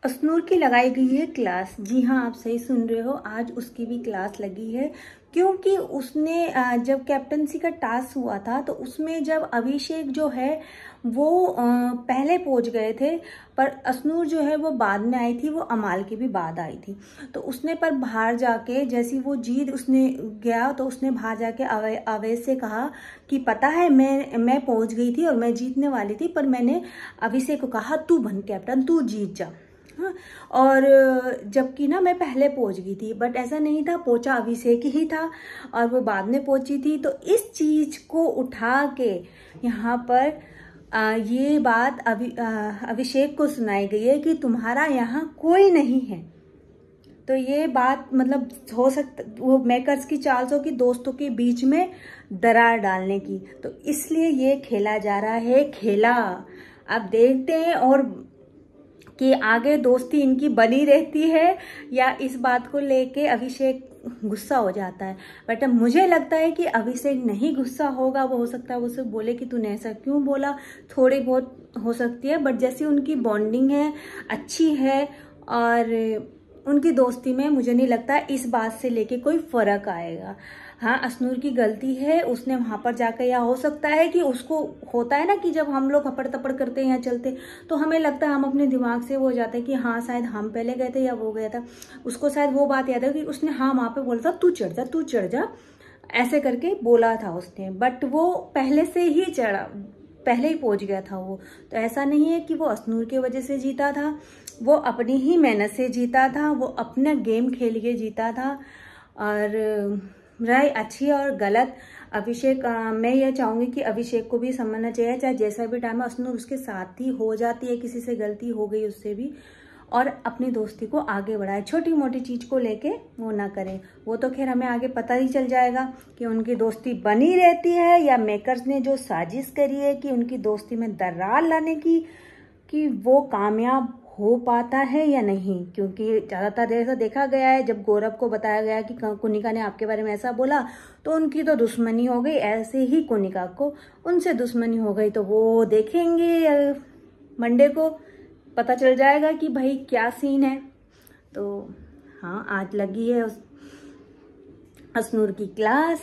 असनूर की लगाई गई है क्लास। जी हाँ, आप सही सुन रहे हो, आज उसकी भी क्लास लगी है। क्योंकि उसने जब कैप्टनसी का टास्क हुआ था तो उसमें जब अभिषेक जो है वो पहले पहुंच गए थे, पर असनूर जो है वो बाद में आई थी, वो अमाल की भी बाद आई थी। तो उसने पर बाहर जाके जैसी वो जीत उसने गया तो उसने बाहर जाके अवैध से कहा कि पता है मैं पहुंच गई थी और मैं जीतने वाली थी, पर मैंने अभिषेक को कहा तू बन कैप्टन, तू जीत जा। हाँ, और जबकि ना मैं पहले पहुंच गई थी, बट ऐसा नहीं था, पहुंचा अभिषेक ही था और वो बाद में पहुंची थी। तो इस चीज को उठा के यहाँ पर ये बात अभिषेक को सुनाई गई है कि तुम्हारा यहाँ कोई नहीं है। तो ये बात मतलब हो सकता वो मेकर्स की चाल हो कि दोस्तों के बीच में दरार डालने की, तो इसलिए ये खेला जा रहा है खेला। अब देखते हैं और कि आगे दोस्ती इनकी बनी रहती है या इस बात को लेके अभिषेक गुस्सा हो जाता है। बट मुझे लगता है कि अभिषेक नहीं गुस्सा होगा, वो हो सकता है वो उसे बोले कि तूने ऐसा क्यों बोला, थोड़ी बहुत हो सकती है, बट जैसी उनकी बॉन्डिंग है अच्छी है और उनकी दोस्ती में मुझे नहीं लगता इस बात से लेके कोई फर्क आएगा। हाँ, असनूर की गलती है, उसने वहां पर जाकर, या हो सकता है कि उसको होता है ना कि जब हम लोग हपड़ तपड़ करते हैं या चलते तो हमें लगता है, हम अपने दिमाग से वो हो जाते हैं कि हाँ शायद हम पहले गए थे या वो गया था। उसको शायद वो बात याद है कि उसने हाँ वहां पे बोला था तू चढ़ जा तू चढ़ जा, ऐसे करके बोला था उसने, बट वो पहले से ही चढ़ा, पहले ही पहुंच गया था वो। तो ऐसा नहीं है कि वो असनूर की वजह से जीता था, वो अपनी ही मेहनत से जीता था, वो अपना गेम खेल के जीता था। और राय अच्छी और गलत, अभिषेक मैं ये चाहूंगी कि अभिषेक को भी समझना चाहिए, चाहे जैसा भी टाइम है असनूर उसके साथ ही हो जाती है, किसी से गलती हो गई उससे भी, और अपनी दोस्ती को आगे बढ़ाए, छोटी मोटी चीज को लेके वो ना करें। वो तो खैर हमें आगे पता ही चल जाएगा कि उनकी दोस्ती बनी रहती है या मेकर्स ने जो साजिश करी है कि उनकी दोस्ती में दरार लाने की, कि वो कामयाब हो पाता है या नहीं। क्योंकि ज्यादातर ऐसा देखा गया है, जब गौरव को बताया गया कि कुनिका ने आपके बारे में ऐसा बोला तो उनकी तो दुश्मनी हो गई, ऐसे ही कुनिका को उनसे दुश्मनी हो गई। तो वो देखेंगे मंडे को पता चल जाएगा कि भाई क्या सीन है। तो हाँ, आज लगी है असनूर की क्लास।